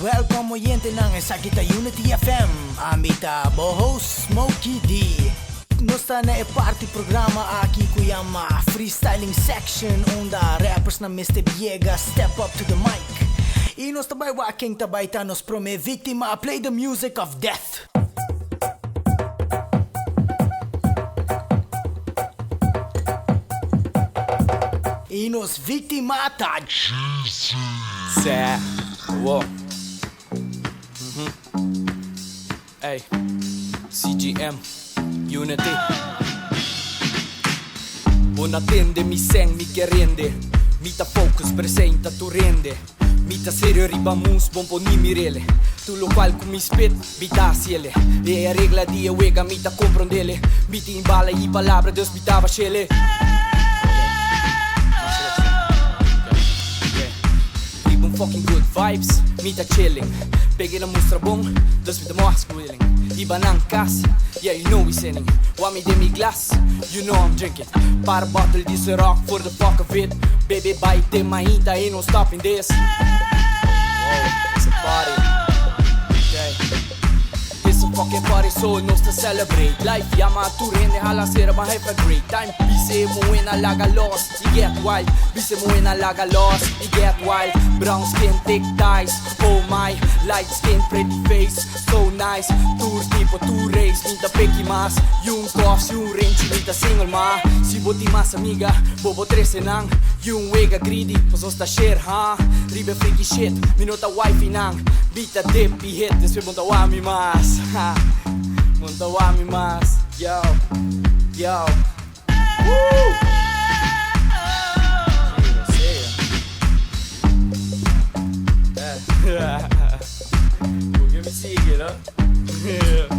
Welcome oyente ng Sakita Unity FM. Amita Bohos Smokey D. Nosta na party programa aki kuyama freestyling section onda rappers na Mr. Viegas step up to the mic. Inos tabay waking tabay tanos prome victima play the music of death. Inos victima taj. Sa wow. Hey, CGM Unity. Buon attende, mi sen, mi che rende. Mita focus, presenta, tu rende. Mita serio, riba mus, bombo ni mirele. Tu lo qual cum mi spit, vita siele. E a regla di wega, mita comprondele. Miti in bala, i palabra de ospitava cele. Fucking good vibes, mita chilling. Peguei la mustra bom, dus with the mask willing. Iba ng kas, yeah you know we sinning. Want me de mi glass, you know I'm drinking. Para bottle this rock for the fuck of it. Baby bite my hita, ain't no stopping this. Whoa, it's a party. Okay. It's a fucking party, so nos to celebrate. Life, llama tu rende, hala sera, but have a great time. Bise mo en a laga lost, you get wild. Bise mo en a laga lost, you get wild. Brown skin, thick thighs, oh my. Light skin, pretty face, so nice. Tour tipo, tu race, minta peki mas. Yung coughs, yung range, minta single ma. Si boti mas amiga, bobo 13 nang. Yung wega greedy, posos ta share ha. Ribe freaky shit, minota wifi nang. Bita dip, hit, después montawami mas. Ha, montawami mas. Yo, yo. Woo! Porque me sigue, ¿no?